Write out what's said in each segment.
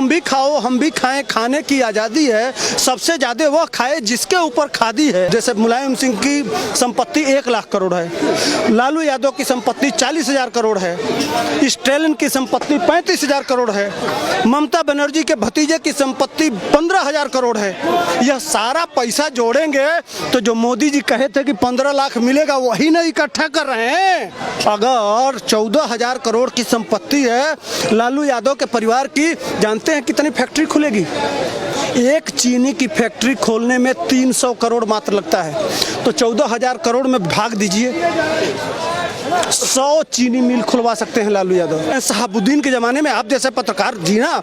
तुम भी खाओ हम भी खाएं, खाने की आज़ादी है, सबसे ज़्यादा वह खाए जिसके ऊपर खादी है। जैसे मुलायम सिंह की संपत्ति 1 लाख करोड़ है, लालू यादव की संपत्ति 40,000 करोड़ है, स्टैलिन की संपत्ति 35,000 करोड़ है, ममता बनर्जी के भतीजे की संपत्ति 15,000 करोड़ है। यह सारा पैसा जोड़ेंगे तो जो मोदी जी कहे थे कि 15 लाख मिलेगा वही नहीं इकट्ठा कर रहे हैं। अगर 14,000 करोड़ की संपत्ति है लालू यादव के परिवार की, जानते हैं कितनी फैक्ट्री खुलेगी? एक चीनी की फैक्ट्री खोलने में 300 करोड़ मात्र लगता है, तो 14,000 करोड़ में भाग दीजिए, 100 चीनी मिल खुलवा सकते हैं लालू यादव। शहाबुद्दीन के ज़माने में आप जैसे पत्रकार जी ना,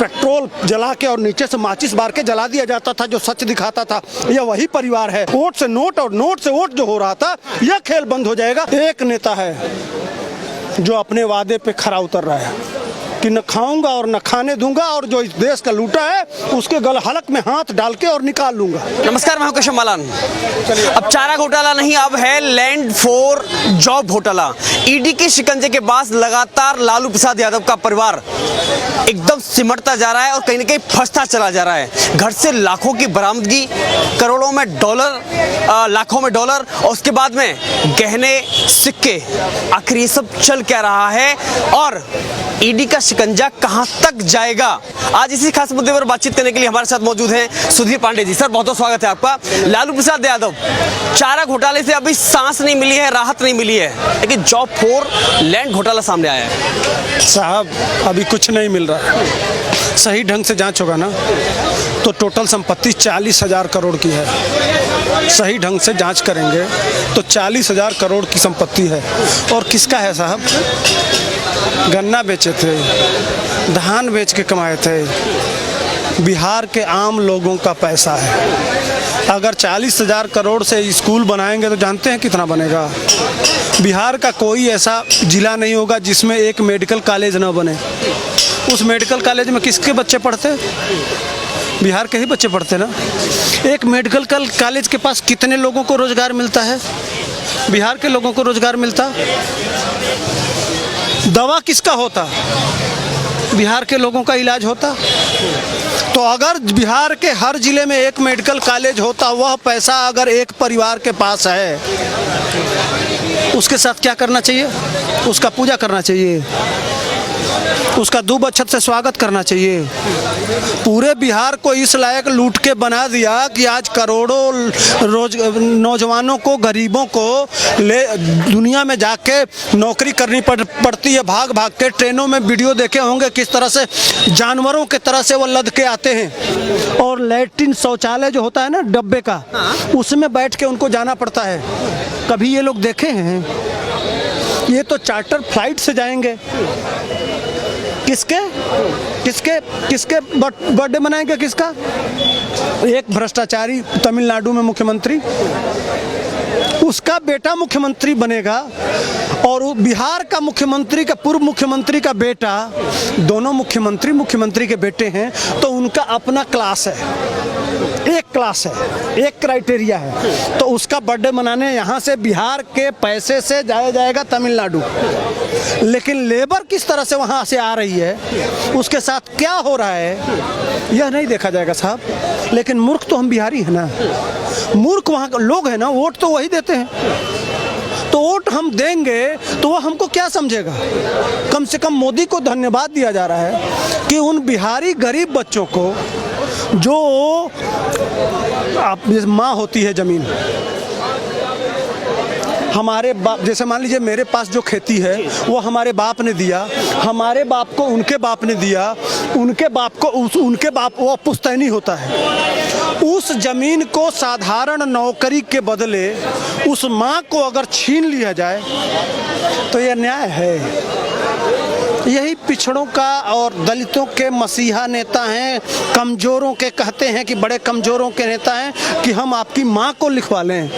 पेट्रोल जला के और नीचे से माचिस बार के जला दिया जाता था जो सच दिखाता था। यह वही परिवार है। वोट से नोट और नोट से वोट जो हो रहा था, यह खेल बंद हो जाएगा। एक नेता है जो अपने वादे पे खरा उतर रहा है कि न खाऊंगा और न खाने दूंगा, और जो इस देश का लूटा है उसके गल हलक में हाथ डाल के और निकाल लूंगा। नमस्कार, मैं हूं कश्यप मालान। अब चारा घोटाला नहीं, अब है लैंड फॉर जॉब घोटाला। ईडी के शिकंजे के बाद लगातार लालू प्रसाद यादव का परिवार एकदम सिमटता जा रहा है और कहीं ना कहीं फंसता चला जा रहा है। घर से लाखों की बरामदगी, करोड़ों में डॉलर, लाखों में डॉलर, और उसके बाद में गहने, सिक्के, आखिर ये सब चल क्या रहा है और ईडी का शिकंजा कहां तक जाएगा? आज इसी खास मुद्दे पर बातचीत करने के लिए हमारे साथ मौजूद हैं सुधीर पांडे जी। सर, बहुत बहुत स्वागत है आपका। लालू प्रसाद यादव, चारा घोटाले से अभी सांस नहीं मिली है, राहत नहीं मिली है, लेकिन जॉब फॉर लैंड घोटाला सामने आया है। साहब, अभी कुछ नहीं मिल रहा है। सही ढंग से जांच होगा ना तो टोटल संपत्ति 40,000 करोड़ की है। सही ढंग से जांच करेंगे तो 40,000 करोड़ की संपत्ति है। और किसका है साहब? गन्ना बेचे थे, धान बेच के कमाए थे, बिहार के आम लोगों का पैसा है। अगर 40,000 करोड़ से स्कूल बनाएंगे तो जानते हैं कितना बनेगा? बिहार का कोई ऐसा जिला नहीं होगा जिसमें एक मेडिकल कॉलेज ना बने। उस मेडिकल कॉलेज में किसके बच्चे पढ़ते? बिहार के ही बच्चे पढ़ते ना। एक मेडिकल कॉलेज के पास कितने लोगों को रोजगार मिलता है? बिहार के लोगों को रोजगार मिलता। दवा किसका होता? बिहार के लोगों का इलाज होता। तो अगर बिहार के हर जिले में एक मेडिकल कॉलेज होता, वह पैसा अगर एक परिवार के पास है, उसके साथ क्या करना चाहिए? उसका पूजा करना चाहिए, उसका दूब अक्षत से स्वागत करना चाहिए। पूरे बिहार को इस लायक लूट के बना दिया कि आज करोड़ों नौजवानों को, गरीबों को ले दुनिया में जाके नौकरी करनी पड़ती है। भाग भाग के ट्रेनों में वीडियो देखे होंगे किस तरह से जानवरों के तरह से वो लद के आते हैं। और लैट्रिन शौचालय जो होता है ना डब्बे का, उसमें बैठ के उनको जाना पड़ता है। कभी ये लोग देखे हैं? ये तो चार्टर फ्लाइट से जाएंगे। किसके किसके किसके बर्थडे मनाएंगे? किसका? एक भ्रष्टाचारी तमिलनाडु में मुख्यमंत्री, उसका बेटा मुख्यमंत्री बनेगा, और बिहार का मुख्यमंत्री का, पूर्व मुख्यमंत्री का बेटा, दोनों मुख्यमंत्री के बेटे हैं, तो उनका अपना क्लास है, एक क्लास है, एक क्राइटेरिया है। तो उसका बर्थडे मनाने यहाँ से बिहार के पैसे से जाया जाएगा तमिलनाडु। लेकिन लेबर किस तरह से वहाँ से आ रही है, उसके साथ क्या हो रहा है, यह नहीं देखा जाएगा साहब। लेकिन मूर्ख तो हम बिहारी हैं ना, मूर्ख वहाँ के लोग हैं ना, वोट तो वही देते हैं। तो वोट हम देंगे तो वो हमको क्या समझेगा? कम से कम मोदी को धन्यवाद दिया जा रहा है कि उन बिहारी गरीब बच्चों को, जो आप माँ होती है जमीन, हमारे बाप, जैसे मान लीजिए मेरे पास जो खेती है वो हमारे बाप ने दिया, हमारे बाप को उनके बाप ने दिया, उनके बाप को उनके बाप, वो पुश्तैनी होता है। उस जमीन को साधारण नौकरी के बदले उस माँ को अगर छीन लिया जाए तो यह न्याय है? यही पिछड़ों का और दलितों के मसीहा नेता हैं, कमज़ोरों के कहते हैं कि बड़े कमज़ोरों के नेता हैं कि हम आपकी माँ को लिखवा लें।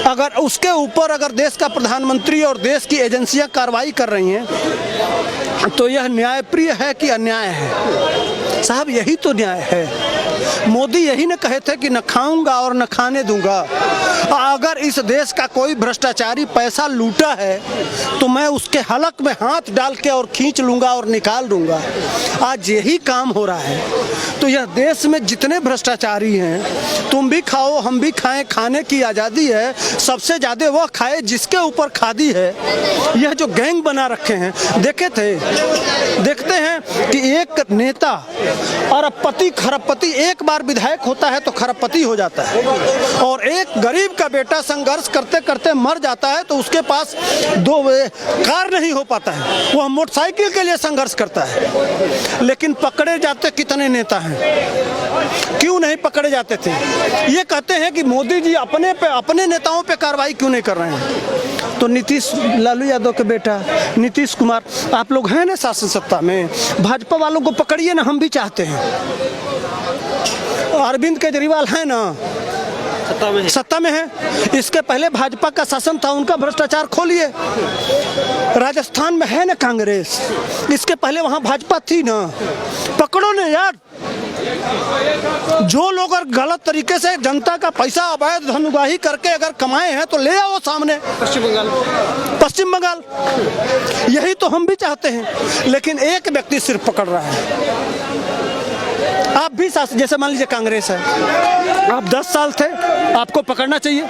अगर उसके ऊपर अगर देश का प्रधानमंत्री और देश की एजेंसियां कार्रवाई कर रही हैं तो यह न्यायप्रिय है कि अन्याय है? साहब यही तो न्याय है। मोदी यही न कहे थे कि न खाऊंगा और न खाने दूंगा। अगर इस देश का कोई भ्रष्टाचारी पैसा लूटा है तो मैं उसके हलक में हाथ डाल के और खींच लूंगा और निकाल दूंगा। आज यही काम हो रहा है। तो यह देश में जितने भ्रष्टाचारी हैं, तुम भी खाओ हम भी खाएं, खाने की आज़ादी है। सबसे ज़्यादा वह खाए जिसके ऊपर खादी है। यह जो गैंग बना रखे हैं, देखते हैं कि एक नेता अरबपति खरबपति एक बार विधायक होता है तो खरबपति हो जाता है, और एक गरीब का बेटा संघर्ष करते करते मर जाता है तो उसके पास दो कार नहीं हो पाता है, वह मोटरसाइकिल के लिए संघर्ष करता है। लेकिन पकड़े जाते कितने नेता हैं? क्यों नहीं पकड़े जाते थे? ये कहते हैं कि मोदी जी अपने नेताओं पे कार्रवाई क्यों नहीं कर रहे हैं? तो लालू यादव के बेटा नीतीश कुमार, आप लोग हैं ना शासन सत्ता में, भाजपा वालों को पकड़िए ना, हम भी चाहते हैं। अरविंद केजरीवाल है ना, सत्ता में है। इसके पहले भाजपा का शासन था, उनका भ्रष्टाचार खोलिए। राजस्थान में है ना कांग्रेस, इसके पहले वहां भाजपा थी ना, पकड़ो ना यार। जो लोग अगर गलत तरीके से जनता का पैसा अवैध धनउगाही करके अगर कमाए हैं तो ले आओ सामने। पश्चिम बंगाल यही तो हम भी चाहते हैं, लेकिन एक व्यक्ति सिर्फ पकड़ रहा है। आप भी जैसे मान लीजिए कांग्रेस है, आप 10 साल थे, आपको पकड़ना चाहिए।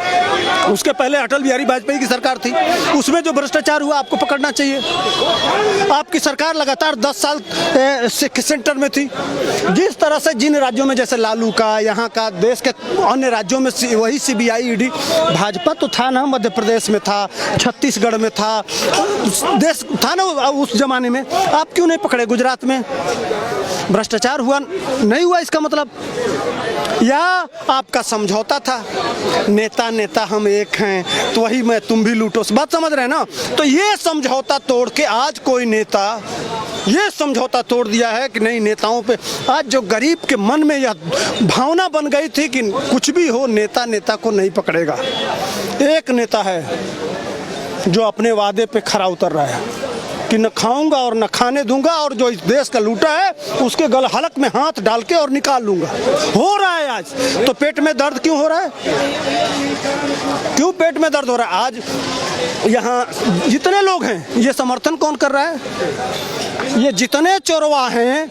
उसके पहले अटल बिहारी वाजपेयी की सरकार थी, उसमें जो भ्रष्टाचार हुआ आपको पकड़ना चाहिए। आपकी सरकार लगातार 10 साल सेंटर में थी। जिस तरह से जिन राज्यों में जैसे लालू का, यहाँ का, देश के अन्य राज्यों में वही CBI ED, भाजपा तो था ना, मध्य प्रदेश में था, छत्तीसगढ़ में था, देश था ना उस जमाने में। आप क्यों नहीं पकड़े? गुजरात में भ्रष्टाचार हुआ नहीं हुआ इसका मतलब? या आपका समझौता था, नेता हम एक हैं तो वही मैं तुम भी लूटो, बात समझ रहे हैं ना? तो ये समझौता तोड़ के आज कोई नेता ये समझौता तोड़ दिया है कि नहीं, नेताओं पे आज जो गरीब के मन में यह भावना बन गई थी कि कुछ भी हो नेता को नहीं पकड़ेगा। एक नेता है जो अपने वादे पे खरा उतर रहा है कि न खाऊंगा और न खाने दूंगा, और जो इस देश का लूटा है उसके गल हलक में हाथ डाल के और निकाल लूंगा। हो रहा है आज। तो पेट में दर्द क्यों हो रहा है? क्यों पेट में दर्द हो रहा है? आज यहाँ जितने लोग हैं, ये समर्थन कौन कर रहा है? ये जितने चोरवा हैं,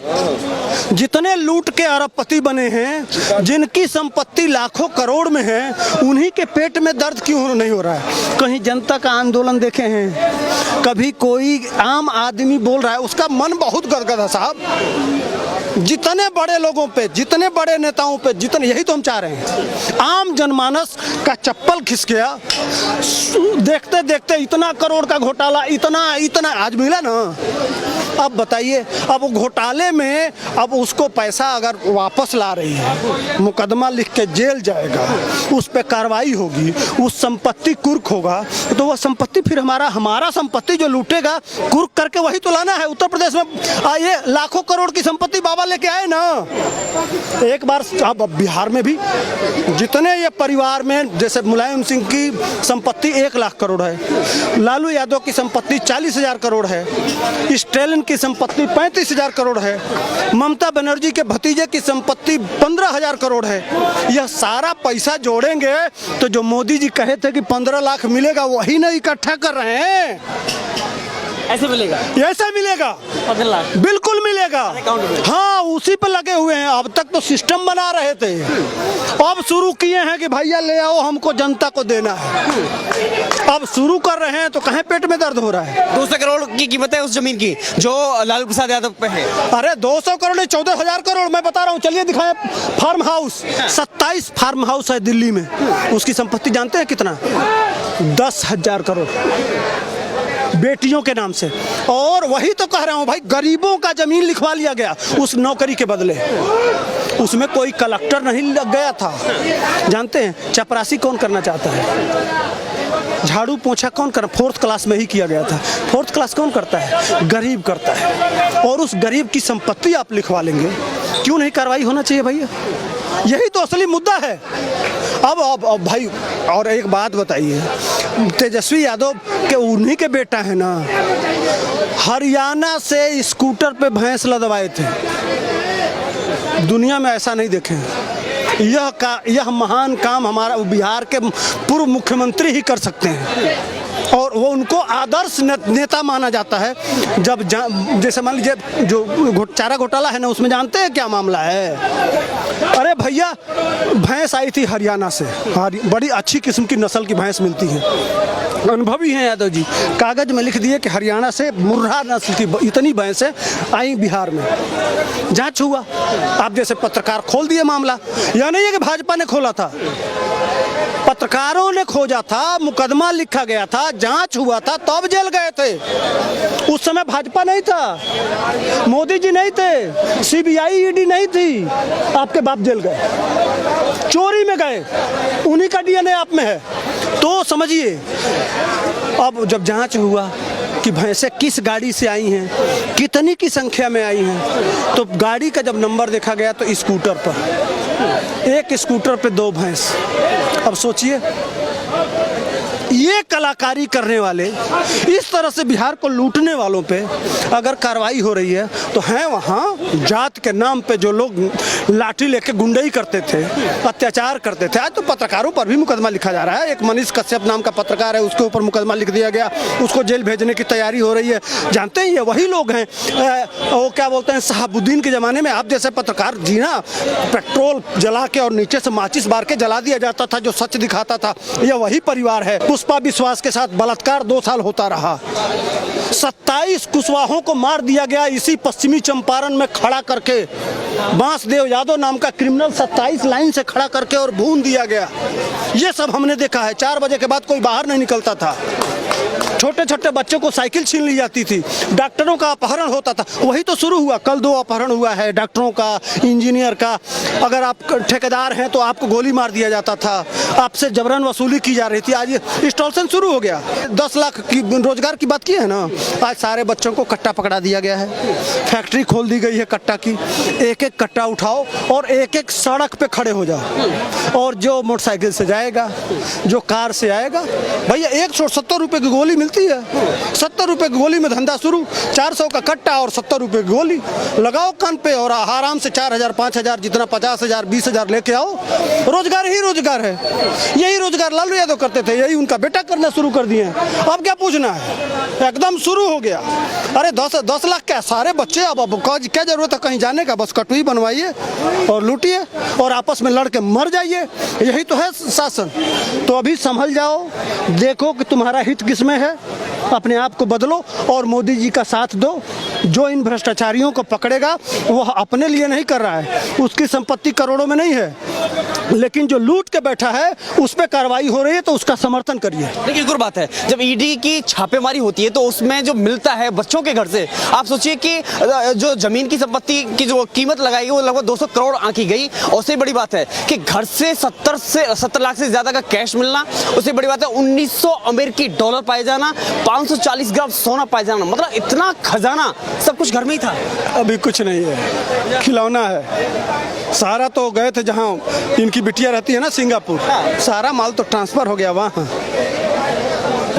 जितने लूट के अरबपति बने हैं, जिनकी संपत्ति लाखों करोड़ में है, उन्हीं के पेट में दर्द क्यों नहीं हो रहा है? कहीं जनता का आंदोलन देखे हैं? कभी कोई आम आदमी बोल रहा है? उसका मन बहुत गदगद है साहब। जितने बड़े लोगों पे, जितने बड़े नेताओं पे, जितने, यही तो हम चाह रहे हैं। आम जनमानस का चप्पल खिस गया देखते देखते। इतना करोड़ का घोटाला, इतना आज मिला ना। अब बताइए, अब घोटाले में अब उसको पैसा अगर वापस ला रही है, मुकदमा लिख के जेल जाएगा, उस पर कार्रवाई होगी, उस संपत्ति कुर्क होगा, तो वह संपत्ति फिर हमारा संपत्ति जो लूटेगा कुर्क करके वही तो लाना है। उत्तर प्रदेश में आइए, लाखों करोड़ की संपत्ति बाबा लेके आए ना एक बार। अब बिहार में भी जितने ये परिवार में, जैसे मुलायम सिंह की संपत्ति 1 लाख करोड़ है, लालू यादव की संपत्ति 40,000 करोड़ है, स्टैलिन की संपत्ति 35,000 करोड़ है, ममता बनर्जी के भतीजे की संपत्ति 15,000 करोड़ है। यह सारा पैसा जोड़ेंगे तो जो मोदी जी कहे थे कि 15 लाख मिलेगा, वही नहीं इकट्ठा कर रहे हैं। ऐसे मिलेगा? ऐसे मिलेगा, 15 लाख बिल्कुल मिलेगा। हाँ, उसी पर लगे हुए हैं। अब तक तो सिस्टम बना रहे थे, अब शुरू किए हैं कि भैया ले आओ, हमको जनता को देना है। अब शुरू कर रहे हैं तो कहीं पेट में दर्द हो रहा है। 200 करोड़ की कीमत है उस जमीन की जो लालू प्रसाद यादव पे है। अरे 200 करोड़ नहीं, 14,000 करोड़ मैं बता रहा हूँ। चलिए दिखाएं। फार्म हाउस, 27 फार्म हाउस है दिल्ली में। उसकी संपत्ति जानते हैं कितना? 10,000 करोड़ बेटियों के नाम से। और वही तो कह रहा हूँ भाई, गरीबों का जमीन लिखवा लिया गया उस नौकरी के बदले। उसमें कोई कलेक्टर नहीं लग गया था। जानते हैं चपरासी कौन करना चाहता है? झाड़ू पोछा कौन कर? 4th क्लास में ही किया गया था। 4th क्लास कौन करता है? गरीब करता है। और उस गरीब की संपत्ति आप लिखवा लेंगे, क्यों नहीं कार्रवाई होना चाहिए भैया? यही तो असली मुद्दा है। अब भाई, और एक बात बताइए, तेजस्वी यादव के उन्हीं के बेटा है ना, हरियाणा से स्कूटर पे भैंस लदवाए थे। दुनिया में ऐसा नहीं देखे। यह महान काम हमारा बिहार के पूर्व मुख्यमंत्री ही कर सकते हैं, और वो उनको आदर्श नेता माना जाता है। जब जैसे मान लीजिए जो चारा घोटाला है ना, उसमें जानते हैं क्या मामला है? अरे भैया, भैंस आई थी हरियाणा से, बड़ी अच्छी किस्म की नस्ल की भैंस मिलती है, अनुभवी हैं यादव जी, कागज में लिख दिए कि हरियाणा से मुर्रा नस्ल की इतनी भैंसें आई बिहार में। जांच हुआ, आप जैसे पत्रकार खोल दिए मामला। यह नहीं है कि भाजपा ने खोला था, पत्रकारों ने खोजा था, मुकदमा लिखा गया था, जांच हुआ था, तब जेल गए थे। उस समय भाजपा नहीं था, मोदी जी नहीं थे, सीबीआई ईडी नहीं थी, आपके बाप जेल गए, चोरी में गए, उन्हीं का डीएनए आप में है। तो समझिए, अब जब जांच हुआ कि भैंसें किस गाड़ी से आई हैं, कितनी की संख्या में आई हैं, तो गाड़ी का जब नंबर देखा गया तो स्कूटर पर, एक स्कूटर पे 2 भैंस। अब सोचिए, ये कलाकारी करने वाले, इस तरह से बिहार को लूटने वालों पे अगर कार्रवाई हो रही है, तो हैं वहाँ जात के नाम पे जो लोग लाठी लेके गुंडई करते थे, अत्याचार करते थे। आज तो पत्रकारों पर भी मुकदमा लिखा जा रहा है। एक मनीष कश्यप नाम का पत्रकार है, उसके ऊपर मुकदमा लिख दिया गया, उसको जेल भेजने की तैयारी हो रही है। जानते हैं ये वही लोग हैं, वो क्या बोलते हैं, शहाबुद्दीन के ज़माने में आप जैसे पत्रकार जी ना, पेट्रोल जला के और नीचे से माचिस बार के जला दिया जाता था जो सच दिखाता था। यह वही परिवार है। पुष्पा विश्वास के साथ बलात्कार 2 साल होता रहा, 27 कुशवाहों को मार दिया गया इसी पश्चिमी चंपारण में खड़ा करके। बांसदेव यादव नाम का क्रिमिनल 27 लाइन से खड़ा करके और भून दिया गया। ये सब हमने देखा है। 4 बजे के बाद कोई बाहर नहीं निकलता था, छोटे छोटे बच्चों को साइकिल छीन ली जाती थी, डॉक्टरों का अपहरण होता था। वही तो शुरू हुआ, कल 2 अपहरण हुआ है, डॉक्टरों का, इंजीनियर का। अगर आप ठेकेदार हैं तो आपको गोली मार दिया जाता था, आपसे जबरन वसूली की जा रही थी। आज एक्सटॉर्शन शुरू हो गया। 10 लाख की रोजगार की बात की है ना, आज सारे बच्चों को कट्टा पकड़ा दिया गया है, फैक्ट्री खोल दी गई है कट्टा की। एक एक कट्टा उठाओ और एक एक सड़क पे खड़े हो जाओ, और जो मोटरसाइकिल से जाएगा, जो कार से आएगा, भैया 170 रुपये की गोली मिलती है, 70 रुपये की गोली में धंधा शुरू। 400 का कट्टा और 70 रुपये की गोली लगाओ कान पे, और आराम से 4000 5000 जितना 50,000 20,000 लेके आओ। रोजगार ही रोजगार है। यही रोजगार लालू यादव करते थे, यही उनका बेटा करना शुरू कर दिए हैं। अब क्या पूछना है, एकदम शुरू हो गया। अरे 10 लाख क्या, सारे बच्चे। अब क्या जरूरत है कहीं जाने का, बस कटुई बनवाइए और लूटिए और आपस में लड़ के मर जाइए। यही तो है शासन। तो अभी संभल जाओ, देखो कि तुम्हारा हित किसमें है, अपने आप को बदलो और मोदी जी का साथ दो। जो इन भ्रष्टाचारियों को पकड़ेगा वह अपने लिए नहीं कर रहा है, उसकी संपत्ति करोड़ों में नहीं है, लेकिन जो लूट के बैठा है उस पर कार्रवाई हो रही है, तो उसका समर्थन करिए। लेकिन एक और बात है, जब ईडी की छापेमारी होती है तो उसमें जो मिलता है बच्चों के घर से, आप सोचिए कि जो जमीन की संपत्ति की जो कीमत लगाई गई वो लगभग 200 करोड़ आंकी गई। और उससे बड़ी बात है कि घर से 70 लाख से ज्यादा का कैश मिलना। उससे बड़ी बात है 1900 अमेरिकी डॉलर पाए जाना, 540 ग्राम सोना पाए जाना। मतलब इतना खजाना, सब कुछ घर में ही था। अभी कुछ नहीं है, खिलौना है। सारा तो गए थे जहाँ इनकी बिटिया रहती है ना, सिंगापुर, सारा माल तो ट्रांसफर हो गया वहाँ।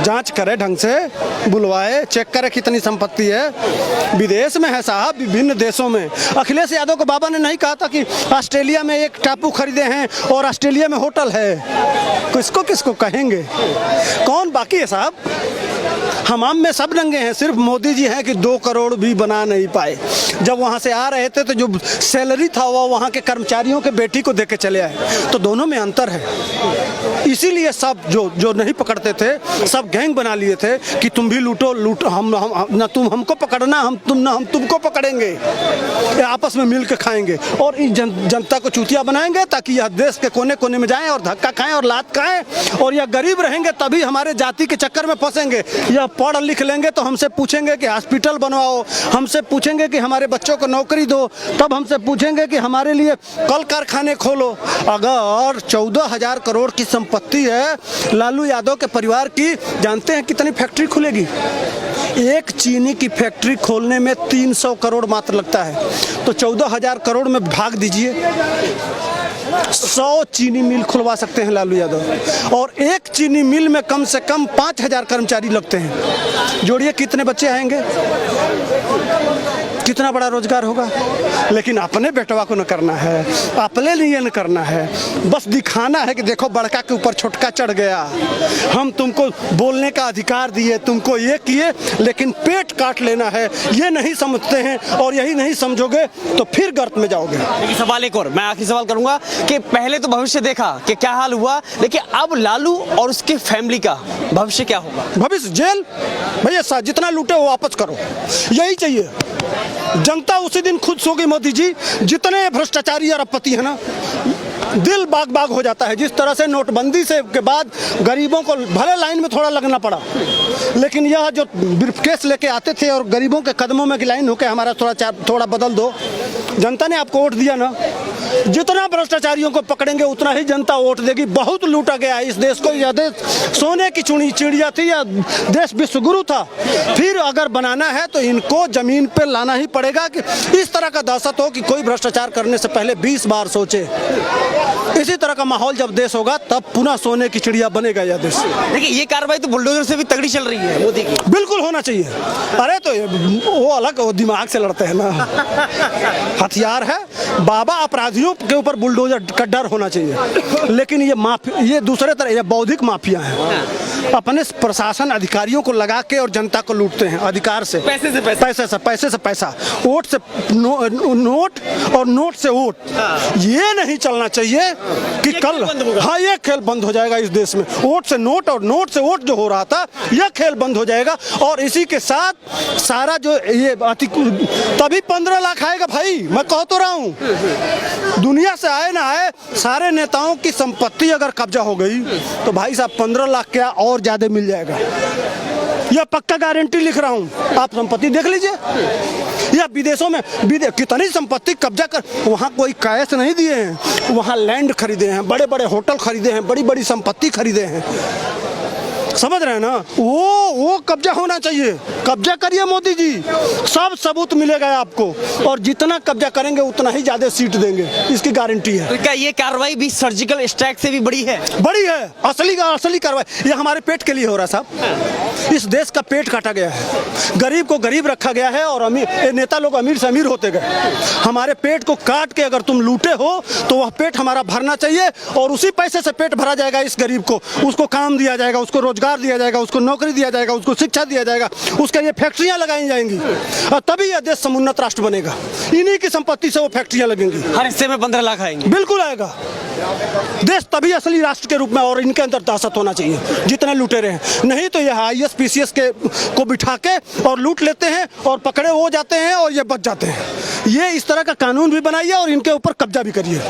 जांच करे ढंग से, बुलवाए, चेक करे कितनी संपत्ति है। विदेश में है साहब, विभिन्न देशों में। अखिलेश यादव को बाबा ने नहीं कहा था कि ऑस्ट्रेलिया में एक टापू खरीदे हैं और ऑस्ट्रेलिया में होटल है? किसको किसको कहेंगे, कौन बाकी है साहब? हमाम में सब रंगे हैं, सिर्फ मोदी जी हैं कि 2 करोड़ भी बना नहीं पाए। जब वहाँ से आ रहे थे तो जो सैलरी था वो वहाँ के कर्मचारियों के बेटी को देके चले आए, तो दोनों में अंतर है। इसीलिए सब जो नहीं पकड़ते थे सब गैंग बना लिए थे कि तुम भी लूटो, हम ना तुम हमको पकड़ना, हम तुमको पकड़ेंगे, आपस में मिल के खाएंगे और इस जनता को चूतिया बनाएंगे ताकि यह देश के कोने कोने में जाएं और धक्का खाएं और लात खाएं। और यह गरीब रहेंगे तभी हमारे जाति के चक्कर में फंसेंगे। यह पढ़ लिख लेंगे तो हमसे पूछेंगे कि हॉस्पिटल बनवाओ, हमसे पूछेंगे कि हमारे बच्चों को नौकरी दो, तब हमसे पूछेंगे कि हमारे लिए कल कारखाने खोलो। अगर 14,000 करोड़ की संपत्ति है लालू यादव के परिवार की, जानते हैं कितनी फैक्ट्री खुलेगी? एक चीनी की फैक्ट्री खोलने में 300 करोड़ मात्र लगता है, तो 14,000 करोड़ में भाग दीजिए। 100 चीनी मिल खुलवा सकते हैं लालू यादव, और एक चीनी मिल में कम से कम 5000 कर्मचारी लगते हैं। जोड़िए कितने बच्चे आएंगे, कितना बड़ा रोजगार होगा। लेकिन अपने बेटवा को न करना है, अपने लिए न करना है, बस दिखाना है कि देखो बड़का के ऊपर छोटका चढ़ गया, हम तुमको बोलने का अधिकार दिए, तुमको ये किए, लेकिन पेट काट लेना है, ये नहीं समझते हैं। और यही नहीं समझोगे तो फिर गर्त में जाओगे। लेकिन सवाल एक और, मैं आखिरी सवाल करूंगा कि पहले तो भविष्य देखा कि क्या हाल हुआ, लेकिन अब लालू और उसके फैमिली का भविष्य क्या होगा? भविष्य जेल। भैया जितना लूटे वो वापस करो, यही चाहिए। जनता उसी दिन खुद सो गई मोदी जी। जितने भ्रष्टाचारी और अपपति है ना, दिल बाग बाग हो जाता है। जिस तरह से नोटबंदी से के बाद गरीबों को भले लाइन में थोड़ा लगना पड़ा, लेकिन यह जो ब्रीफकेस लेके आते थे और गरीबों के कदमों में लाइन होकर हमारा थोड़ा बदल दो, जनता ने आपको वोट दिया ना। जितना भ्रष्टाचारियों को पकड़ेंगे उतना ही जनता वोट देगी। बहुत लूटा गया है इस देश को। यह देश सोने की चिड़िया थी, या देश विश्वगुरु था। फिर अगर बनाना है तो इनको जमीन पे लाना ही पड़ेगा कि इस तरह का दहशत हो कि कोई भ्रष्टाचार करने से पहले 20 बार सोचे। इसी तरह का माहौल जब देश होगा तब पुनः सोने की चिड़िया बनेगा यह देश। देखिए ये कार्रवाई तो बुलडोजर से भी तगड़ी चल रही है मोदी की। बिल्कुल होना चाहिए। अरे तो वो अलग, वो दिमाग से लड़ते हैं ना, हथियार है। बाबा अपराधियों के ऊपर बुलडोजर का डर होना चाहिए। लेकिन ये दूसरे तरह ये बौद्धिक माफिया हैं, अपने प्रशासन अधिकारियों को लगा के और जनता को लूटते हैं अधिकार से, पैसे से पैसा, वोट से नोट और नोट से वोट। ये नहीं चलना चाहिए कि कल हाँ ये खेल बंद हो जाएगा इस देश में। वोट से नोट और नोट से वोट जो हो रहा था, यह खेल बंद हो जाएगा। और इसी के साथ सारा जो ये तभी 15 लाख आएगा भाई। मैं कह तो रहा हूँ, दुनिया से आए ना आए, सारे नेताओं की संपत्ति अगर कब्जा हो गई तो भाई साहब 15 लाख क्या और ज्यादा मिल जाएगा। यह पक्का गारंटी लिख रहा हूँ, आप संपत्ति देख लीजिए। या विदेशों में कितनी संपत्ति कब्जा कर, वहाँ कोई कैश नहीं दिए हैं, वहाँ लैंड खरीदे हैं, बड़े बड़े होटल खरीदे हैं, बड़ी बड़ी संपत्ति खरीदे हैं। समझ रहे हैं ना, वो कब्जा होना चाहिए। कब्जा करिए मोदी जी, सब सबूत मिलेगा आपको। और जितना कब्जा करेंगे उतना ही ज्यादा सीट देंगे, इसकी गारंटी है। तो क्या ये कार्रवाई भी सर्जिकल स्ट्राइक से भी बड़ी है? बड़ी है, असली कार्रवाई। ये हमारे पेट के लिए हो रहा है साहब। इस देश का पेट काटा गया है, गरीब को गरीब रखा गया है, और नेता लोग अमीर से अमीर होते गए। हमारे पेट को काट के अगर तुम लूटे हो तो वह पेट हमारा भरना चाहिए, और उसी पैसे से पेट भरा जाएगा इस गरीब को। उसको काम दिया जाएगा, उसको रोजगार दिया जाएगा, उसको नौकरी दिया जाएगा, उसको शिक्षा दिया जाएगा, उसके लिए फैक्ट्रियां लगाई जाएंगी, और तभी यह देश समुन्नत राष्ट्र बनेगा। इन्हीं की संपत्ति से वो फैक्ट्रियां लगेंगी। हर हिस्से में 15 लाख आएंगे। बिल्कुल आएगा। देश तभी असली राष्ट्र के रूप में, और इनके अंदर दहशत होना चाहिए जितने लुटेरे हैं। नहीं तो यह IAS PCS को बिठा के और लूट लेते हैं, और पकड़े हो जाते हैं, और ये बच जाते हैं। ये इस तरह का कानून भी बनाइए और इनके ऊपर कब्जा भी करिए।